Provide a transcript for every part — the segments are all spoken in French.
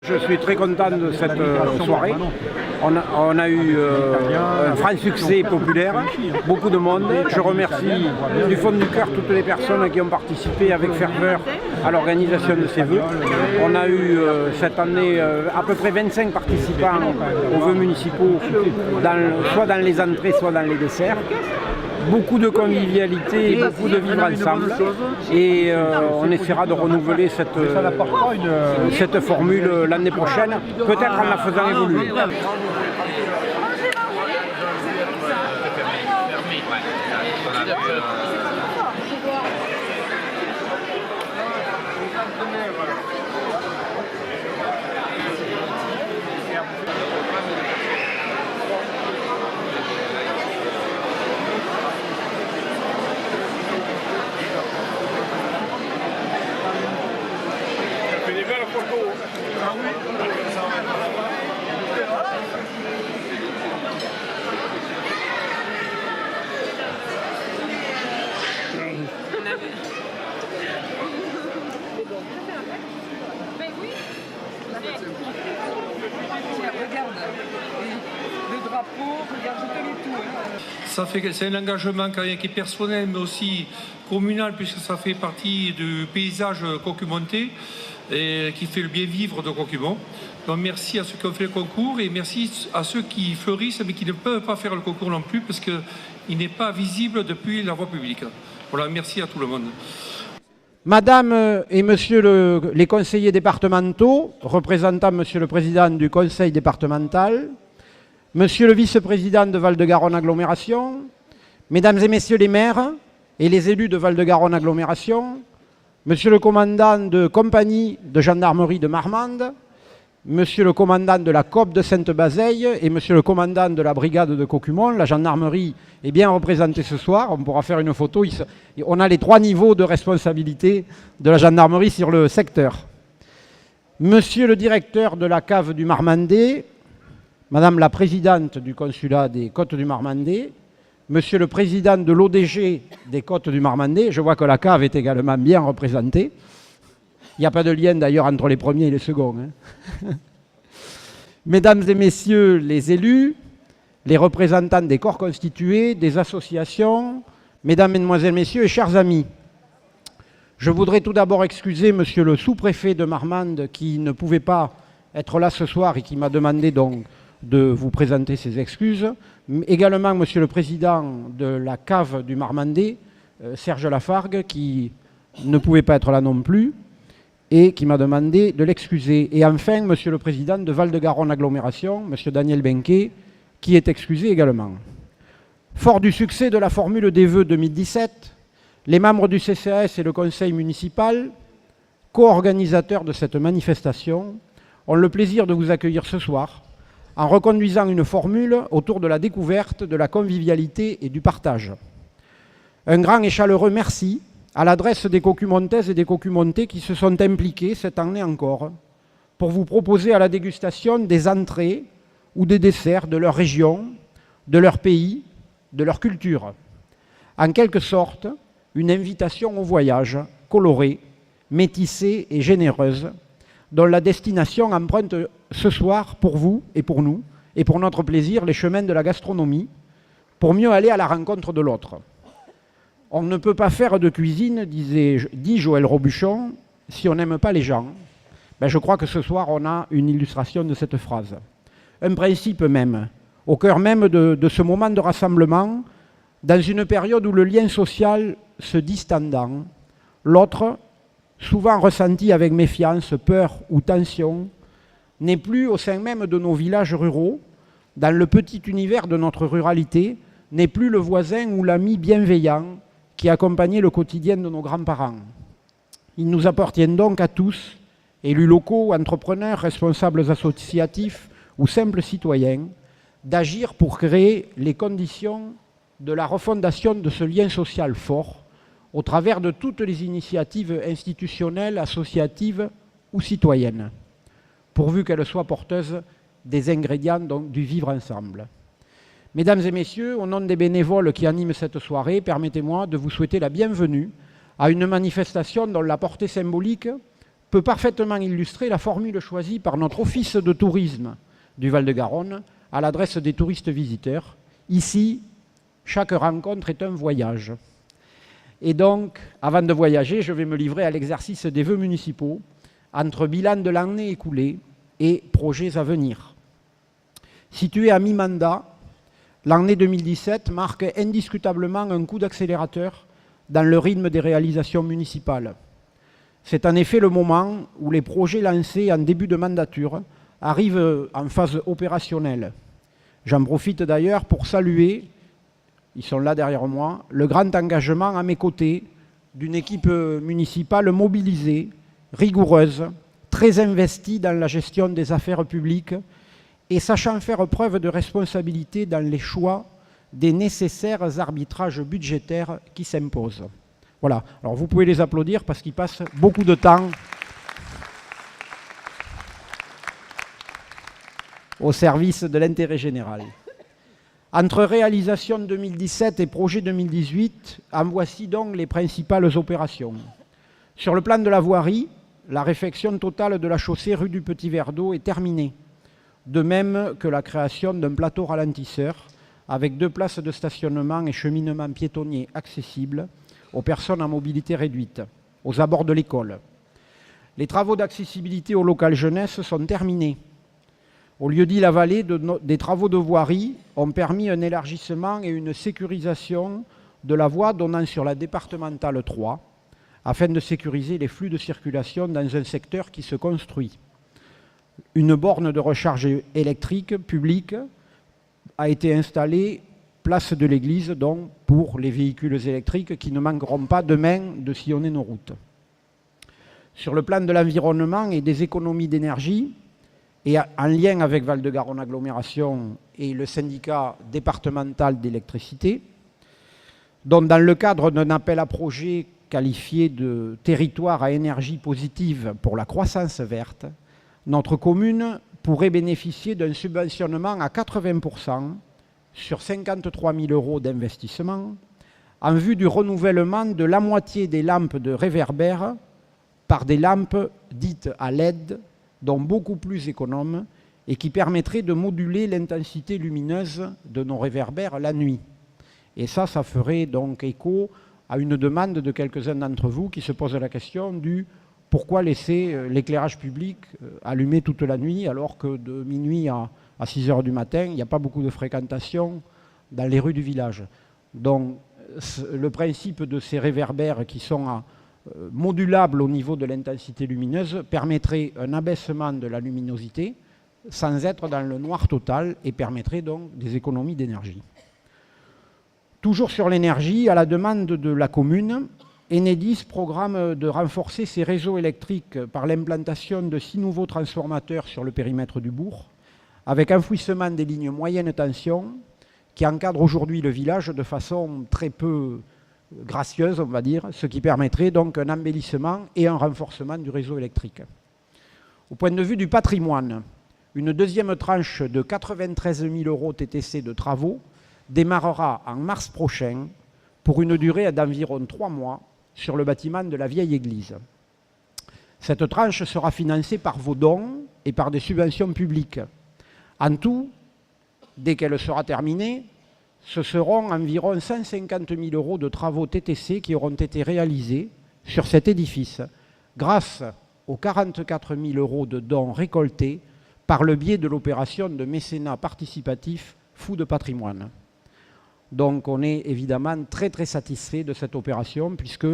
Je suis très content de cette soirée. On a eu un franc succès populaire, beaucoup de monde. Je remercie du fond du cœur toutes les personnes qui ont participé avec ferveur à l'organisation de ces vœux. On a eu cette année à peu près 25 participants aux vœux municipaux, soit dans les entrées, soit dans les desserts. Beaucoup de convivialité, beaucoup de vivre ensemble et on essaiera de renouveler cette formule l'année prochaine, peut-être en la faisant évoluer. C'est un engagement qui est personnel mais aussi communal puisque ça fait partie du paysage Cocumontais et qui fait le bien vivre de Cocumont. Donc merci à ceux qui ont fait le concours et merci à ceux qui fleurissent mais qui ne peuvent pas faire le concours non plus parce qu'il n'est pas visible depuis la voie publique. Voilà, merci à tout le monde. Madame et Monsieur les conseillers départementaux, représentant Monsieur le Président du Conseil départemental, Monsieur le vice-président de Val-de-Garonne Agglomération, Mesdames et Messieurs les maires et les élus de Val-de-Garonne Agglomération, Monsieur le commandant de compagnie de gendarmerie de Marmande, Monsieur le commandant de la COP de Sainte-Bazeille et Monsieur le commandant de la brigade de Cocumont, la gendarmerie est bien représentée ce soir, on pourra faire une photo. On a les 3 niveaux de responsabilité de la gendarmerie sur le secteur. Monsieur le directeur de la cave du Marmandais, Madame la présidente du consulat des Côtes du Marmandais, Monsieur le président de l'ODG des Côtes du Marmandais, je vois que la cave est également bien représentée. Il n'y a pas de lien d'ailleurs entre les premiers et les seconds. Mesdames et messieurs les élus, les représentants des corps constitués, des associations, mesdames, mesdemoiselles, messieurs et chers amis, je voudrais tout d'abord excuser monsieur le sous-préfet de Marmande qui ne pouvait pas être là ce soir et qui m'a demandé donc de vous présenter ses excuses. Également monsieur le président de la cave du Marmandais, Serge Lafargue, qui ne pouvait pas être là non plus et qui m'a demandé de l'excuser. Et enfin, monsieur le président de Val-de-Garonne Agglomération, monsieur Daniel Benquet, qui est excusé également. Fort du succès de la formule des vœux 2017, les membres du CCAS et le conseil municipal, co-organisateurs de cette manifestation, ont le plaisir de vous accueillir ce soir en reconduisant une formule autour de la découverte, de la convivialité et du partage. Un grand et chaleureux merci à l'adresse des Cocumontaises et des Cocumontais qui se sont impliqués cette année encore pour vous proposer à la dégustation des entrées ou des desserts de leur région, de leur pays, de leur culture. En quelque sorte, une invitation au voyage colorée, métissée et généreuse, dont la destination emprunte ce soir pour vous et pour nous, et pour notre plaisir, les chemins de la gastronomie, pour mieux aller à la rencontre de l'autre. On ne peut pas faire de cuisine, dit Joël Robuchon, si on n'aime pas les gens. Je crois que ce soir, on a une illustration de cette phrase. Un principe même, au cœur même de ce moment de rassemblement, dans une période où le lien social se distendant, l'autre, souvent ressenti avec méfiance, peur ou tension, n'est plus au sein même de nos villages ruraux, dans le petit univers de notre ruralité, n'est plus le voisin ou l'ami bienveillant qui accompagnait le quotidien de nos grands-parents. Il nous appartient donc à tous, élus locaux, entrepreneurs, responsables associatifs ou simples citoyens, d'agir pour créer les conditions de la refondation de ce lien social fort au travers de toutes les initiatives institutionnelles, associatives ou citoyennes, pourvu qu'elles soient porteuses des ingrédients donc, du vivre ensemble. Mesdames et messieurs, au nom des bénévoles qui animent cette soirée, permettez-moi de vous souhaiter la bienvenue à une manifestation dont la portée symbolique peut parfaitement illustrer la formule choisie par notre office de tourisme du Val-de-Garonne à l'adresse des touristes visiteurs. Ici, chaque rencontre est un voyage. Et donc, avant de voyager, je vais me livrer à l'exercice des vœux municipaux entre bilan de l'année écoulée et projets à venir. Située à mi-mandat, l'année 2017 marque indiscutablement un coup d'accélérateur dans le rythme des réalisations municipales. C'est en effet le moment où les projets lancés en début de mandature arrivent en phase opérationnelle. J'en profite d'ailleurs pour saluer, ils sont là derrière moi, le grand engagement à mes côtés d'une équipe municipale mobilisée, rigoureuse, très investie dans la gestion des affaires publiques et sachant faire preuve de responsabilité dans les choix des nécessaires arbitrages budgétaires qui s'imposent. Voilà, alors vous pouvez les applaudir parce qu'ils passent beaucoup de temps au service de l'intérêt général. Entre réalisation 2017 et projet 2018, en voici donc les principales opérations. Sur le plan de la voirie, la réfection totale de la chaussée rue du Petit Verre d'Eau est terminée, de même que la création d'un plateau ralentisseur avec 2 places de stationnement et cheminement piétonnier accessibles aux personnes à mobilité réduite, aux abords de l'école. Les travaux d'accessibilité au local jeunesse sont terminés. Au lieu-dit La Vallée, des travaux de voirie ont permis un élargissement et une sécurisation de la voie donnant sur la départementale 3, afin de sécuriser les flux de circulation dans un secteur qui se construit. Une borne de recharge électrique publique a été installée place de l'église, donc pour les véhicules électriques qui ne manqueront pas demain de sillonner nos routes. Sur le plan de l'environnement et des économies d'énergie, et en lien avec Val-de-Garonne Agglomération et le syndicat départemental d'électricité, dont dans le cadre d'un appel à projet qualifié de territoire à énergie positive pour la croissance verte, notre commune pourrait bénéficier d'un subventionnement à 80% sur 53 000 € d'investissement en vue du renouvellement de la moitié des lampes de réverbère par des lampes dites à LED, donc beaucoup plus économes et qui permettraient de moduler l'intensité lumineuse de nos réverbères la nuit. Et ça ferait donc écho à une demande de quelques-uns d'entre vous qui se posent la question du pourquoi laisser l'éclairage public allumé toute la nuit alors que de minuit à 6 h du matin, il n'y a pas beaucoup de fréquentation dans les rues du village. Donc le principe de ces réverbères qui sont modulables au niveau de l'intensité lumineuse permettrait un abaissement de la luminosité sans être dans le noir total et permettrait donc des économies d'énergie. Toujours sur l'énergie, à la demande de la commune, Enedis programme de renforcer ses réseaux électriques par l'implantation de 6 nouveaux transformateurs sur le périmètre du bourg, avec enfouissement des lignes moyenne tension qui encadrent aujourd'hui le village de façon très peu gracieuse, on va dire, ce qui permettrait donc un embellissement et un renforcement du réseau électrique. Au point de vue du patrimoine, une deuxième tranche de 93 000 € TTC de travaux démarrera en mars prochain pour une durée d'environ 3 mois sur le bâtiment de la vieille église. Cette tranche sera financée par vos dons et par des subventions publiques. En tout, dès qu'elle sera terminée, ce seront environ 150 000 € de travaux TTC qui auront été réalisés sur cet édifice grâce aux 44 000 € de dons récoltés par le biais de l'opération de mécénat participatif Fou de patrimoine. Donc on est évidemment très très satisfait de cette opération puisque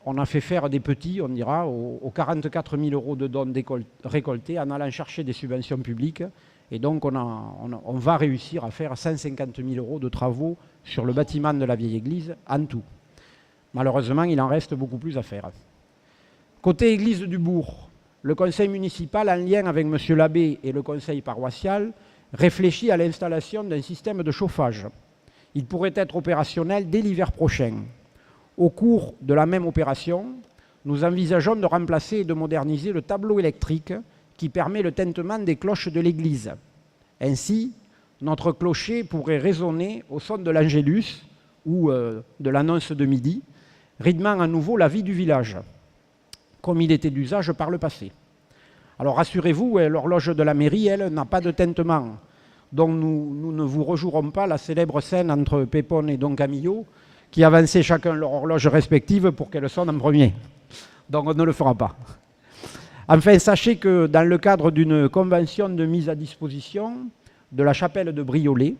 on a fait faire des petits, on dira, aux 44 000 € de dons récoltés en allant chercher des subventions publiques. Et donc on va réussir à faire 150 000 € de travaux sur le bâtiment de la vieille église en tout. Malheureusement, il en reste beaucoup plus à faire. Côté église du bourg, le conseil municipal, en lien avec M. l'abbé et le conseil paroissial, réfléchit à l'installation d'un système de chauffage. Il pourrait être opérationnel dès l'hiver prochain. Au cours de la même opération, nous envisageons de remplacer et de moderniser le tableau électrique qui permet le tintement des cloches de l'église. Ainsi, notre clocher pourrait résonner au son de l'Angélus ou de l'annonce de midi, rythmant à nouveau la vie du village. comme il était d'usage par le passé. Alors rassurez-vous, l'horloge de la mairie, elle, n'a pas de tintement. Donc nous ne vous rejouerons pas la célèbre scène entre Pépone et Don Camillo, qui avançaient chacun leur horloge respective pour qu'elle sonne en premier. Donc on ne le fera pas. Enfin, sachez que dans le cadre d'une convention de mise à disposition de la chapelle de Briolet,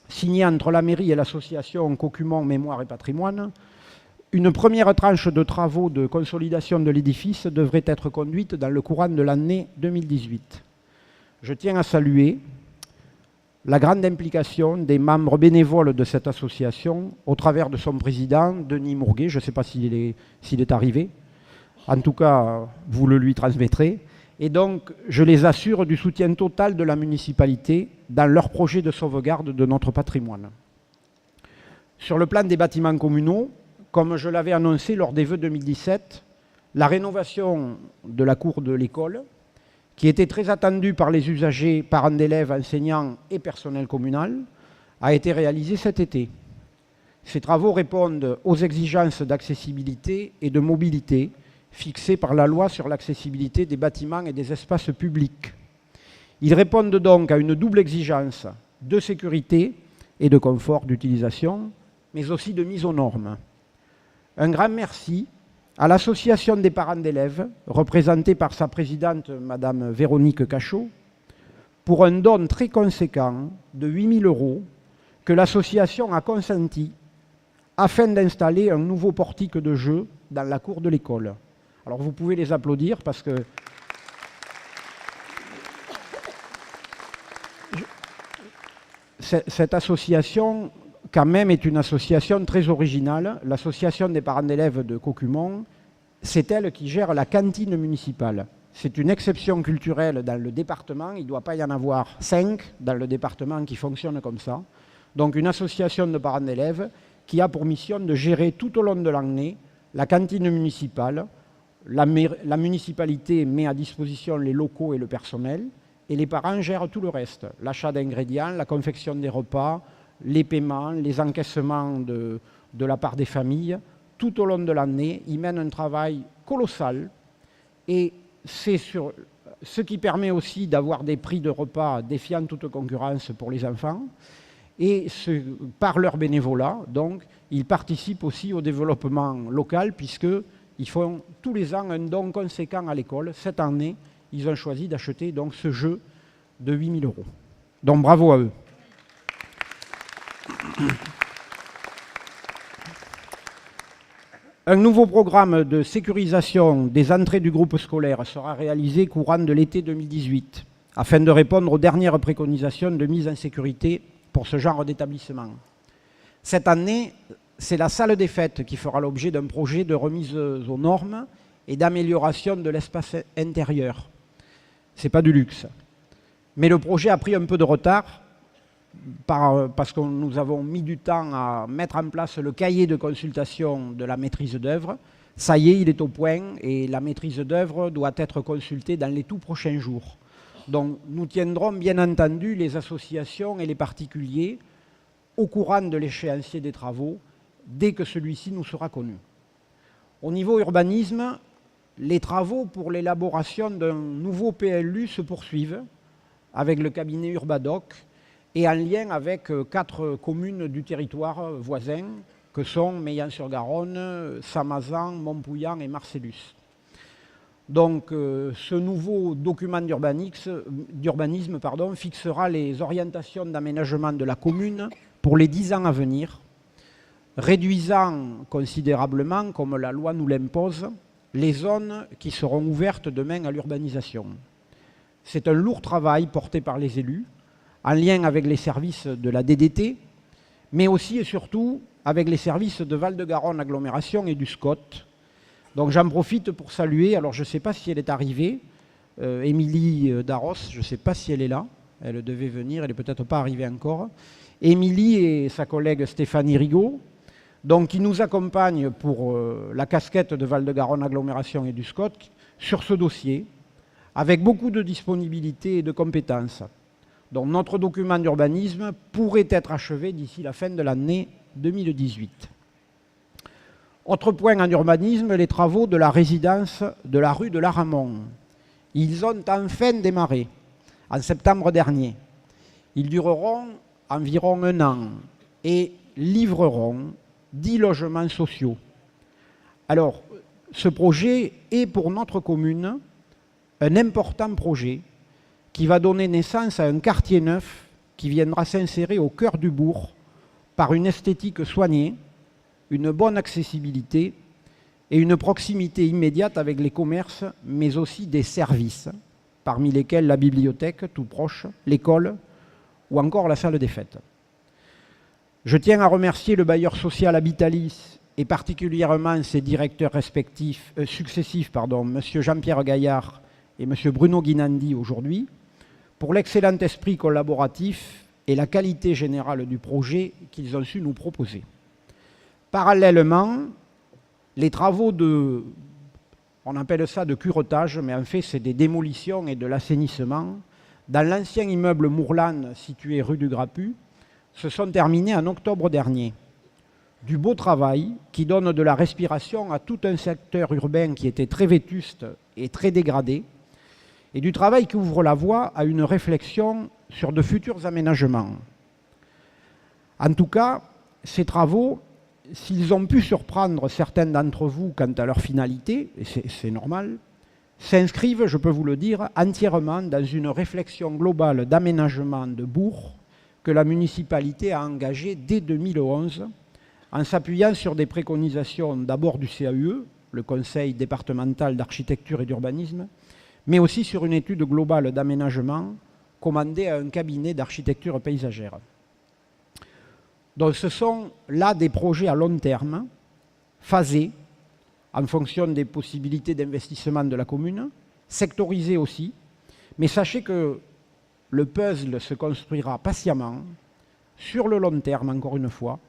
signée entre la mairie et l'association Cocumont Mémoire et Patrimoine, une première tranche de travaux de consolidation de l'édifice devrait être conduite dans le courant de l'année 2018. Je tiens à saluer la grande implication des membres bénévoles de cette association au travers de son président, Denis Mourguet. Je ne sais pas s'il est arrivé. En tout cas, vous le lui transmettrez. Et donc, je les assure du soutien total de la municipalité dans leur projet de sauvegarde de notre patrimoine. Sur le plan des bâtiments communaux, comme je l'avais annoncé lors des vœux 2017, la rénovation de la cour de l'école, qui était très attendue par les usagers, parents d'élèves, enseignants et personnel communal, a été réalisée cet été. Ces travaux répondent aux exigences d'accessibilité et de mobilité fixées par la loi sur l'accessibilité des bâtiments et des espaces publics. Ils répondent donc à une double exigence de sécurité et de confort d'utilisation, mais aussi de mise aux normes. Un grand merci à l'association des parents d'élèves, représentée par sa présidente, Madame Véronique Cachot, pour un don très conséquent de 8 000 € que l'association a consenti afin d'installer un nouveau portique de jeu dans la cour de l'école. Alors vous pouvez les applaudir parce que cette association, quand même, est une association très originale. L'association des parents d'élèves de Cocumont, c'est elle qui gère la cantine municipale. C'est une exception culturelle dans le département. Il ne doit pas y en avoir 5 dans le département qui fonctionnent comme ça. Donc une association de parents d'élèves qui a pour mission de gérer tout au long de l'année la cantine municipale. La municipalité met à disposition les locaux et le personnel, et les parents gèrent tout le reste. L'achat d'ingrédients, la confection des repas, les paiements, les encaissements de la part des familles. Tout au long de l'année, ils mènent un travail colossal, et c'est ce qui permet aussi d'avoir des prix de repas défiant toute concurrence pour les enfants. Et par leur bénévolat, donc, ils participent aussi au développement local, puisqu'ils font tous les ans un don conséquent à l'école. Cette année, ils ont choisi d'acheter donc ce jeu de 8 000 €. Donc bravo à eux. Un nouveau programme de sécurisation des entrées du groupe scolaire sera réalisé courant de l'été 2018, afin de répondre aux dernières préconisations de mise en sécurité pour ce genre d'établissement. Cette année, c'est la salle des fêtes qui fera l'objet d'un projet de remise aux normes et d'amélioration de l'espace intérieur. Ce n'est pas du luxe. Mais le projet a pris un peu de retard parce que nous avons mis du temps à mettre en place le cahier de consultation de la maîtrise d'œuvre. Ça y est, il est au point et la maîtrise d'œuvre doit être consultée dans les tout prochains jours. Donc nous tiendrons bien entendu les associations et les particuliers au courant de l'échéancier des travaux dès que celui-ci nous sera connu. Au niveau urbanisme, les travaux pour l'élaboration d'un nouveau PLU se poursuivent avec le cabinet Urbadoc et en lien avec 4 communes du territoire voisin que sont Meilhan-sur-Garonne, Samazan, Montpouillan et Marcellus. Donc ce nouveau document d'urbanisme fixera les orientations d'aménagement de la commune pour les 10 ans à venir, réduisant considérablement, comme la loi nous l'impose, les zones qui seront ouvertes demain à l'urbanisation. C'est un lourd travail porté par les élus, en lien avec les services de la DDT, mais aussi et surtout avec les services de Val-de-Garonne Agglomération et du SCOT. Donc j'en profite pour saluer, alors je ne sais pas si elle est arrivée, Émilie Darros, je ne sais pas si elle est là, elle devait venir, elle n'est peut-être pas arrivée encore. Émilie et sa collègue Stéphanie Rigaud, donc qui nous accompagnent pour la casquette de Val-de-Garonne Agglomération et du SCOT sur ce dossier, avec beaucoup de disponibilité et de compétences. Donc notre document d'urbanisme pourrait être achevé d'ici la fin de l'année 2018. Autre point en urbanisme, les travaux de la résidence de la rue de l'Aramon. Ils ont enfin démarré en septembre dernier. Ils dureront environ 1 an et livreront 10 logements sociaux. Alors, ce projet est pour notre commune un important projet qui va donner naissance à un quartier neuf qui viendra s'insérer au cœur du bourg par une esthétique soignée, une bonne accessibilité et une proximité immédiate avec les commerces, mais aussi des services, parmi lesquels la bibliothèque, tout proche, l'école ou encore la salle des fêtes. Je tiens à remercier le bailleur social Habitalis et particulièrement ses directeurs successifs, M. Jean-Pierre Gaillard et M. Bruno Guinandi aujourd'hui, pour l'excellent esprit collaboratif et la qualité générale du projet qu'ils ont su nous proposer. Parallèlement, les travaux on appelle ça de curetage, mais en fait c'est des démolitions et de l'assainissement, dans l'ancien immeuble Mourlane situé rue du Grapu, se sont terminés en octobre dernier. Du beau travail qui donne de la respiration à tout un secteur urbain qui était très vétuste et très dégradé, et du travail qui ouvre la voie à une réflexion sur de futurs aménagements. En tout cas, ces travaux, s'ils ont pu surprendre certains d'entre vous quant à leur finalité, et c'est normal, s'inscrivent, je peux vous le dire, entièrement dans une réflexion globale d'aménagement de bourg que la municipalité a engagée dès 2011 en s'appuyant sur des préconisations d'abord du CAUE, le Conseil départemental d'architecture et d'urbanisme, mais aussi sur une étude globale d'aménagement commandée à un cabinet d'architecture paysagère. Donc ce sont là des projets à long terme, phasés, en fonction des possibilités d'investissement de la commune, sectorisés aussi, mais sachez que le puzzle se construira patiemment, sur le long terme encore une fois,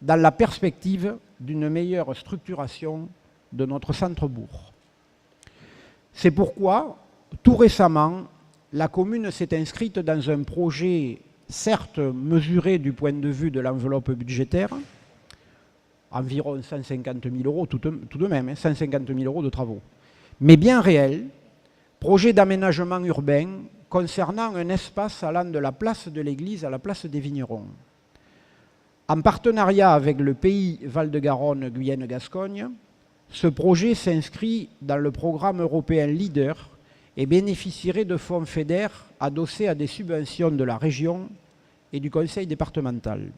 dans la perspective d'une meilleure structuration de notre centre-bourg. C'est pourquoi, tout récemment, la commune s'est inscrite dans un projet certes mesuré du point de vue de l'enveloppe budgétaire, environ 150 000 euros tout de même, 150 000 euros de travaux, mais bien réel, projet d'aménagement urbain concernant un espace allant de la place de l'église à la place des Vignerons. En partenariat avec le pays Val-de-Garonne, Guyenne-Gascogne, ce projet s'inscrit dans le programme européen LEADER et bénéficierait de fonds FEDER adossés à des subventions de la région et du conseil départemental.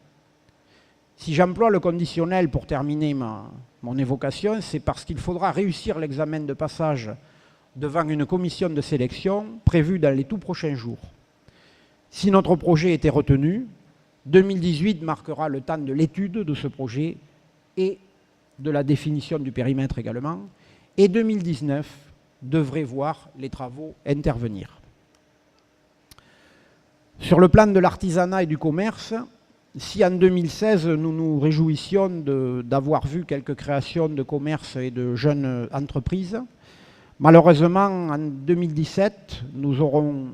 Si j'emploie le conditionnel pour terminer mon évocation, c'est parce qu'il faudra réussir l'examen de passage devant une commission de sélection prévue dans les tout prochains jours. Si notre projet était retenu, 2018 marquera le temps de l'étude de ce projet et de la définition du périmètre également, et 2019 devrait voir les travaux intervenir. Sur le plan de l'artisanat et du commerce, si en 2016 nous nous réjouissions d'avoir vu quelques créations de commerces et de jeunes entreprises, malheureusement en 2017 nous aurons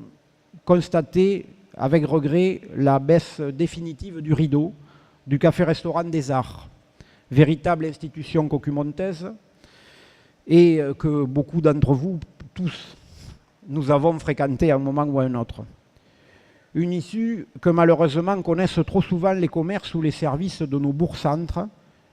constaté avec regret la baisse définitive du rideau du café-restaurant des Arts, véritable institution cocumontaise et que beaucoup d'entre vous, tous, nous avons fréquenté à un moment ou à un autre. Une issue que malheureusement connaissent trop souvent les commerces ou les services de nos bourgs-centres,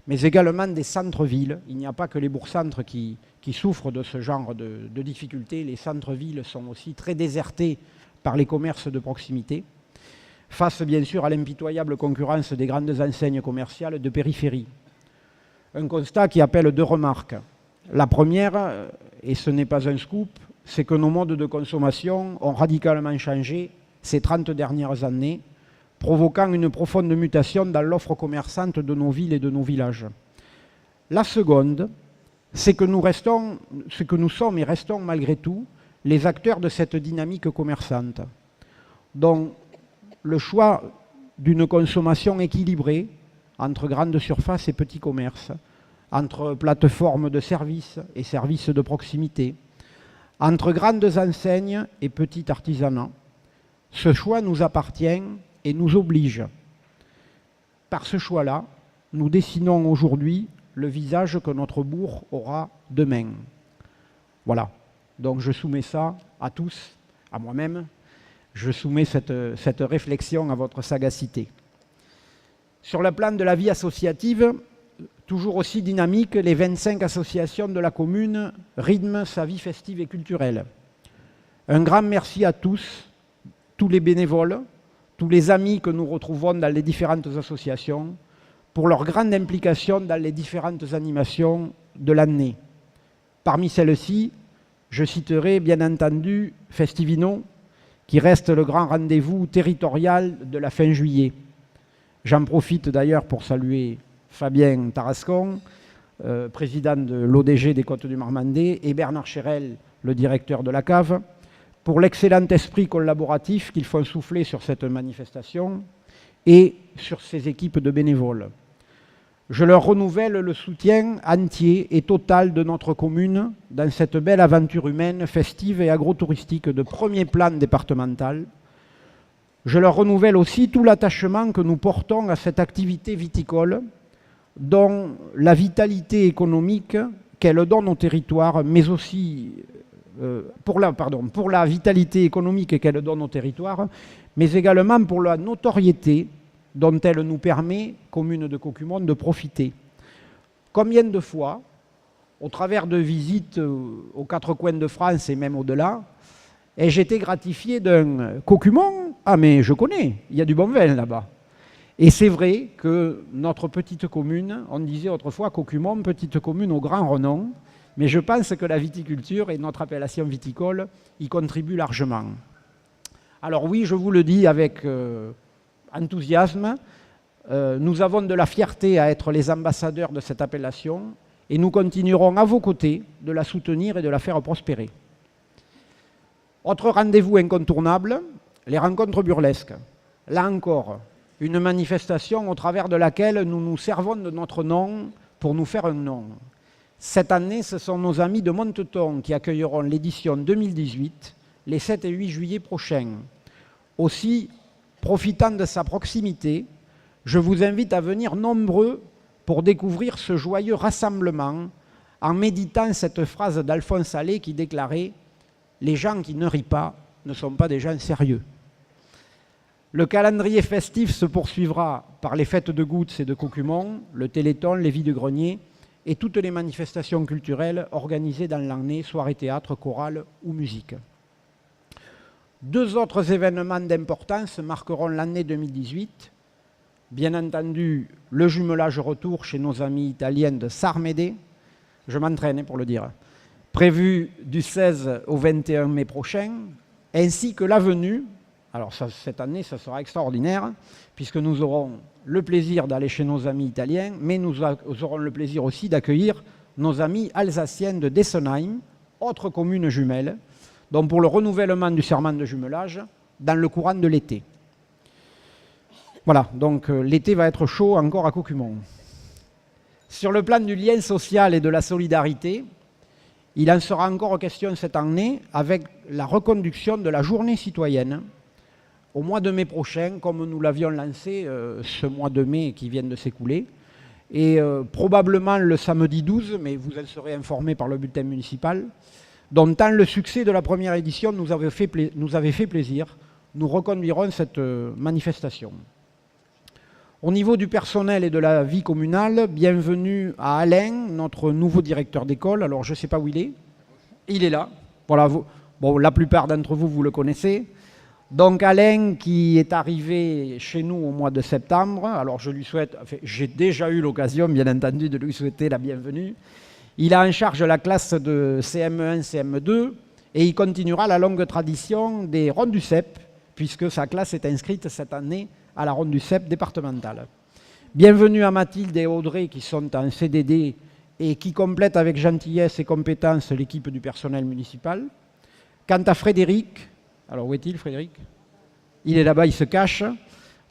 mais également des centres-villes. Il n'y a pas que les bourgs-centres qui souffrent de ce genre de difficultés. Les centres-villes sont aussi très désertés par les commerces de proximité, face bien sûr à l'impitoyable concurrence des grandes enseignes commerciales de périphérie. Un constat qui appelle 2 remarques. La première, et ce n'est pas un scoop, c'est que nos modes de consommation ont radicalement changé ces 30 dernières années, provoquant une profonde mutation dans l'offre commerçante de nos villes et de nos villages. La seconde, c'est que nous sommes et restons malgré tout les acteurs de cette dynamique commerçante. Donc, le choix d'une consommation équilibrée entre grandes surfaces et petits commerces, entre plateformes de services et services de proximité, entre grandes enseignes et petits artisanats, ce choix nous appartient et nous oblige. Par ce choix-là, nous dessinons aujourd'hui le visage que notre bourg aura demain. Voilà. Donc je soumets ça à tous, à moi-même. Je soumets cette réflexion à votre sagacité. Sur le plan de la vie associative, toujours aussi dynamique, les 25 associations de la commune rythment sa vie festive et culturelle. Un grand merci à tous les bénévoles, tous les amis que nous retrouvons dans les différentes associations, pour leur grande implication dans les différentes animations de l'année. Parmi celles-ci, je citerai bien entendu Festivino, qui reste le grand rendez-vous territorial de la fin juillet. J'en profite d'ailleurs pour saluer Fabien Tarascon, président de l'ODG des Côtes du Marmandais, et Bernard Chérel, le directeur de la cave, pour l'excellent esprit collaboratif qu'ils font souffler sur cette manifestation et sur ces équipes de bénévoles. Je leur renouvelle le soutien entier et total de notre commune dans cette belle aventure humaine, festive et agro-touristique de premier plan départemental. Je leur renouvelle aussi tout l'attachement que nous portons à cette activité viticole dont la vitalité économique qu'elle donne au territoire, mais aussi pour la vitalité économique qu'elle donne au territoire, mais également pour la notoriété dont elle nous permet, commune de Caucumont, de profiter. Combien de fois, au travers de visites aux quatre coins de France et même au-delà, ai-je été gratifié d'un Caucumont? Ah mais je connais, il y a du bon vin là-bas. Et c'est vrai que notre petite commune, on disait autrefois Caucumont, petite commune au grand renom, mais je pense que la viticulture et notre appellation viticole y contribuent largement. Alors oui, je vous le dis avec enthousiasme, nous avons de la fierté à être les ambassadeurs de cette appellation et nous continuerons à vos côtés de la soutenir et de la faire prospérer. Autre rendez-vous incontournable, les rencontres burlesques. Là encore, une manifestation au travers de laquelle nous nous servons de notre nom pour nous faire un nom. Cette année, ce sont nos amis de Monteton qui accueilleront l'édition 2018, les 7 et 8 juillet prochains. Aussi, profitant de sa proximité, je vous invite à venir nombreux pour découvrir ce joyeux rassemblement en méditant cette phrase d'Alphonse Allais qui déclarait « Les gens qui ne rient pas ne sont pas des gens sérieux ». Le calendrier festif se poursuivra par les fêtes de Gouttes et de Caucumont, le Téléthon, les vides-greniers et toutes les manifestations culturelles organisées dans l'année, soirées théâtre, chorale ou musique. Deux autres événements d'importance marqueront l'année 2018. Bien entendu, le jumelage retour chez nos amis italiens de Sarmede, je m'entraîne pour le dire, prévu du 16 au 21 mai prochain, ainsi que la venue, alors cette année ça sera extraordinaire, puisque nous aurons le plaisir d'aller chez nos amis italiens, mais nous aurons le plaisir aussi d'accueillir nos amis alsaciens de Dessenheim, autre commune jumelle, donc pour le renouvellement du serment de jumelage dans le courant de l'été. Voilà, donc l'été va être chaud encore à Caucumont. Sur le plan du lien social et de la solidarité, il en sera encore question cette année avec la reconduction de la journée citoyenne au mois de mai prochain, comme nous l'avions lancé ce mois de mai qui vient de s'écouler, et probablement le samedi 12, mais vous en serez informés par le bulletin municipal, dont tant le succès de la première édition nous avait fait plaisir, nous reconduirons cette manifestation. Au niveau du personnel et de la vie communale, bienvenue à Alain, notre nouveau directeur d'école. Alors je ne sais pas où il est. Il est là. Voilà, bon, la plupart d'entre vous, vous le connaissez. Donc Alain qui est arrivé chez nous au mois de septembre, alors je lui souhaite, enfin, j'ai déjà eu l'occasion bien entendu de lui souhaiter la bienvenue. Il a en charge la classe de CM1, CM2 et il continuera la longue tradition des rondes du CEP puisque sa classe est inscrite cette année à la ronde du CEP départementale. Bienvenue à Mathilde et Audrey qui sont en CDD et qui complètent avec gentillesse et compétence l'équipe du personnel municipal. Quant à Frédéric, alors où est-il Frédéric? Il est là-bas, il se cache,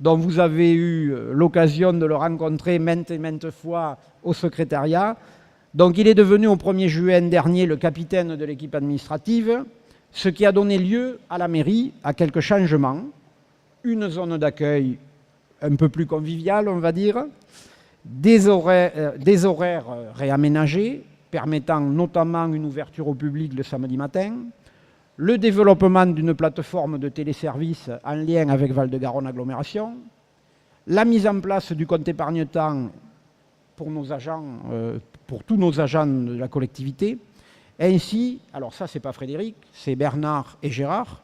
dont vous avez eu l'occasion de le rencontrer maintes et maintes fois au secrétariat. Donc il est devenu au 1er juin dernier le capitaine de l'équipe administrative, ce qui a donné lieu à la mairie à quelques changements. Une zone d'accueil un peu plus conviviale, on va dire, des horaires réaménagés, permettant notamment une ouverture au public le samedi matin, le développement d'une plateforme de téléservice en lien avec Val-de-Garonne Agglomération, la mise en place du compte épargne-temps pour nos agents, pour tous nos agents de la collectivité, ainsi, alors ça c'est pas Frédéric, c'est Bernard et Gérard,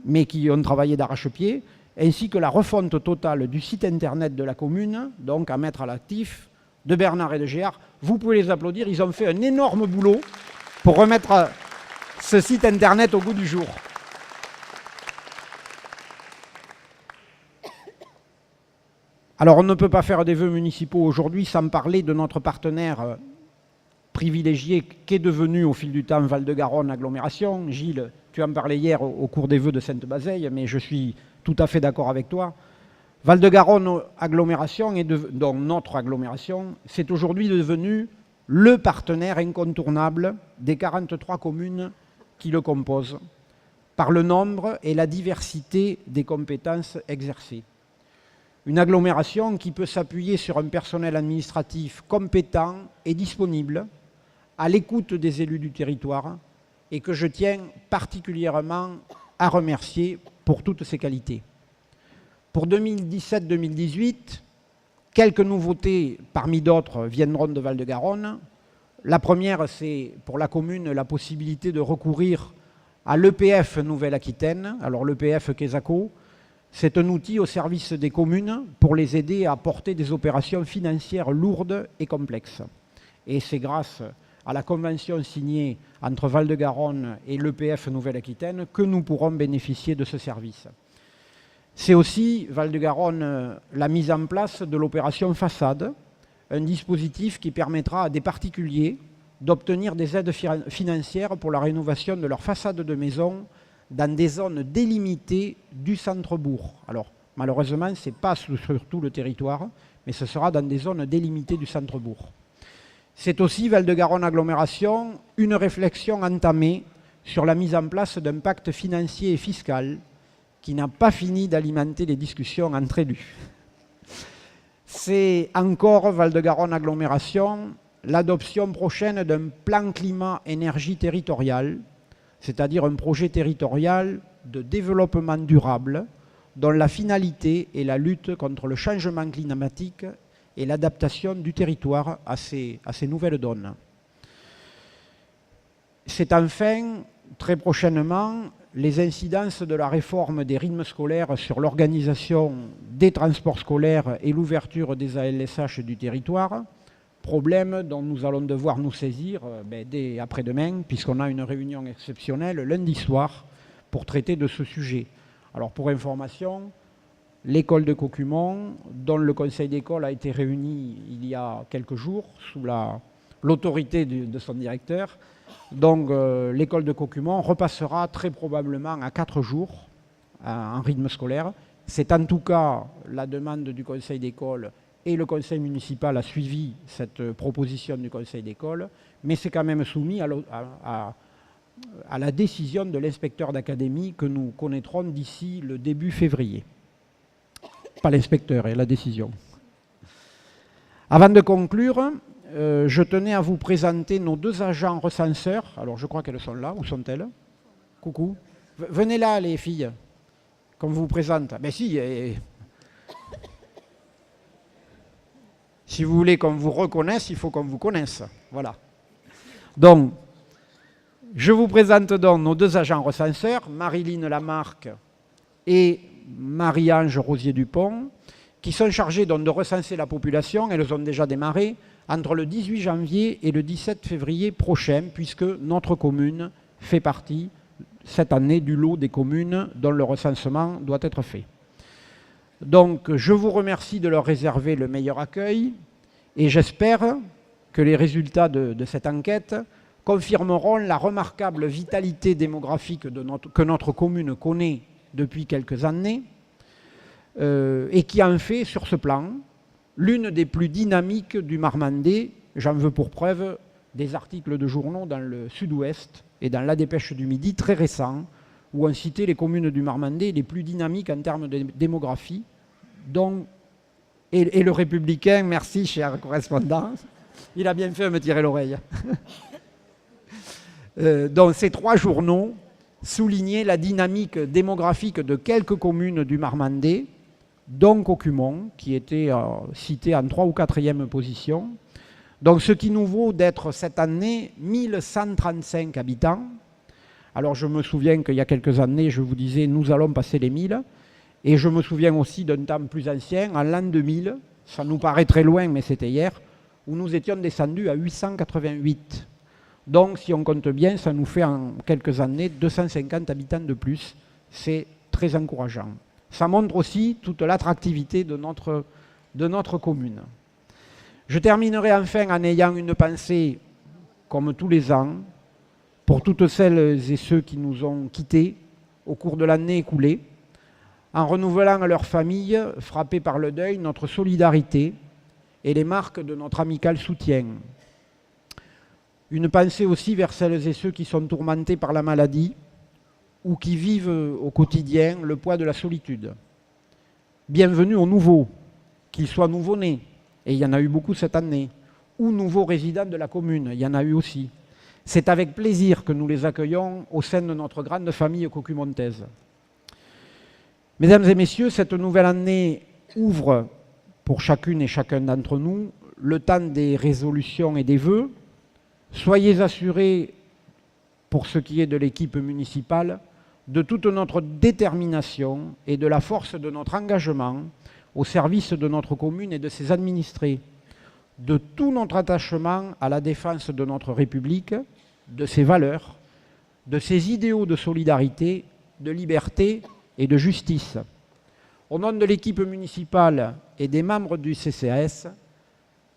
mais qui ont travaillé d'arrache-pied, ainsi que la refonte totale du site internet de la commune, donc à mettre à l'actif de Bernard et de Gérard. Vous pouvez les applaudir, ils ont fait un énorme boulot pour remettre ce site internet au goût du jour. Alors on ne peut pas faire des vœux municipaux aujourd'hui sans parler de notre partenaire privilégié qu'est devenu au fil du temps Val-de-Garonne Agglomération. Gilles, tu en parlais hier au cours des vœux de Sainte-Bazeille, mais je suis tout à fait d'accord avec toi. Val-de-Garonne Agglomération, donc notre agglomération, c'est aujourd'hui devenu le partenaire incontournable des 43 communes qui le composent, par le nombre et la diversité des compétences exercées. Une agglomération qui peut s'appuyer sur un personnel administratif compétent et disponible, à l'écoute des élus du territoire, et que je tiens particulièrement à remercier pour toutes ses qualités. Pour 2017-2018, quelques nouveautés parmi d'autres viendront de Val-de-Garonne. La première, c'est pour la commune la possibilité de recourir à l'EPF Nouvelle-Aquitaine. Alors l'EPF Quesaco, c'est un outil au service des communes pour les aider à porter des opérations financières lourdes et complexes. Et c'est grâce à la convention signée entre Val-de-Garonne et l'EPF Nouvelle-Aquitaine que nous pourrons bénéficier de ce service. C'est aussi, Val-de-Garonne, la mise en place de l'opération Façade, un dispositif qui permettra à des particuliers d'obtenir des aides financières pour la rénovation de leur façade de maison dans des zones délimitées du centre-bourg. Alors, malheureusement, ce n'est pas sur tout le territoire, mais ce sera dans des zones délimitées du centre-bourg. C'est aussi, Val-de-Garonne Agglomération, une réflexion entamée sur la mise en place d'un pacte financier et fiscal qui n'a pas fini d'alimenter les discussions entre élus. C'est encore, Val-de-Garonne Agglomération, l'adoption prochaine d'un plan climat-énergie territorial, c'est-à-dire un projet territorial de développement durable dont la finalité est la lutte contre le changement climatique et l'adaptation du territoire à ces nouvelles donnes. C'est enfin, très prochainement, les incidences de la réforme des rythmes scolaires sur l'organisation des transports scolaires et l'ouverture des ALSH du territoire, problème dont nous allons devoir nous saisir dès après-demain, puisqu'on a une réunion exceptionnelle lundi soir pour traiter de ce sujet. Alors pour information, l'école de Caucumont, dont le conseil d'école a été réuni il y a quelques jours sous l'autorité de son directeur, donc l'école de Caucumont repassera très probablement à 4 jours en rythme scolaire. C'est en tout cas la demande du conseil d'école et le conseil municipal a suivi cette proposition du conseil d'école, mais c'est quand même soumis à la décision de l'inspecteur d'académie que nous connaîtrons d'ici le début février. Pas l'inspecteur, la décision. Avant de conclure, je tenais à vous présenter nos 2 agents recenseurs. Alors je crois qu'elles sont là. Où sont-elles? Coucou. Venez là les filles, qu'on vous présente. Ben si, si vous voulez qu'on vous reconnaisse, il faut qu'on vous connaisse. Voilà. Donc, je vous présente donc nos 2 agents recenseurs, Marilyn Lamarque et Marie-Ange Rosier-Dupont, qui sont chargés donc de recenser la population. Elles ont déjà démarré entre le 18 janvier et le 17 février prochain, puisque notre commune fait partie cette année du lot des communes dont le recensement doit être fait. Donc je vous remercie de leur réserver le meilleur accueil et j'espère que les résultats de cette enquête confirmeront la remarquable vitalité démographique que notre commune connaît depuis quelques années et qui en fait, sur ce plan, l'une des plus dynamiques du Marmandais. J'en veux pour preuve des articles de journaux dans le Sud-Ouest et dans la Dépêche du Midi très récents, où on citait les communes du Marmandais les plus dynamiques en termes de démographie, dont et le Républicain, merci cher correspondant, il a bien fait de me tirer l'oreille. Donc ces 3 journaux soulignaient la dynamique démographique de quelques communes du Marmandais, dont Cocumont, qui était cité en 3e ou 4e position. Donc ce qui nous vaut d'être cette année 1135 habitants. Alors je me souviens qu'il y a quelques années, je vous disais, nous allons passer les 1000. Et je me souviens aussi d'un temps plus ancien, en l'an 2000, ça nous paraît très loin, mais c'était hier, où nous étions descendus à 888. Donc si on compte bien, ça nous fait en quelques années 250 habitants de plus. C'est très encourageant. Ça montre aussi toute l'attractivité de notre commune. Je terminerai enfin en ayant une pensée, comme tous les ans, pour toutes celles et ceux qui nous ont quittés au cours de l'année écoulée, en renouvelant à leurs familles frappées par le deuil notre solidarité et les marques de notre amical soutien. Une pensée aussi vers celles et ceux qui sont tourmentés par la maladie ou qui vivent au quotidien le poids de la solitude. Bienvenue aux nouveaux, qu'ils soient nouveau-nés, et il y en a eu beaucoup cette année, ou nouveaux résidents de la commune, il y en a eu aussi. C'est avec plaisir que nous les accueillons au sein de notre grande famille cocumontaise. Mesdames et messieurs, cette nouvelle année ouvre pour chacune et chacun d'entre nous le temps des résolutions et des vœux. Soyez assurés, pour ce qui est de l'équipe municipale, de toute notre détermination et de la force de notre engagement au service de notre commune et de ses administrés, de tout notre attachement à la défense de notre République, de ses valeurs, de ses idéaux de solidarité, de liberté et de justice. Au nom de l'équipe municipale et des membres du CCAS,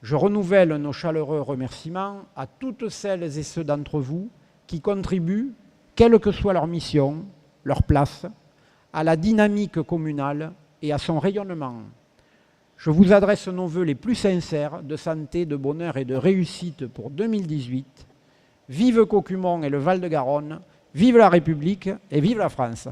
je renouvelle nos chaleureux remerciements à toutes celles et ceux d'entre vous qui contribuent, quelle que soit leur mission, leur place, à la dynamique communale et à son rayonnement. Je vous adresse nos vœux les plus sincères de santé, de bonheur et de réussite pour 2018. Vive Cocumont et le Val-de-Garonne, vive la République et vive la France.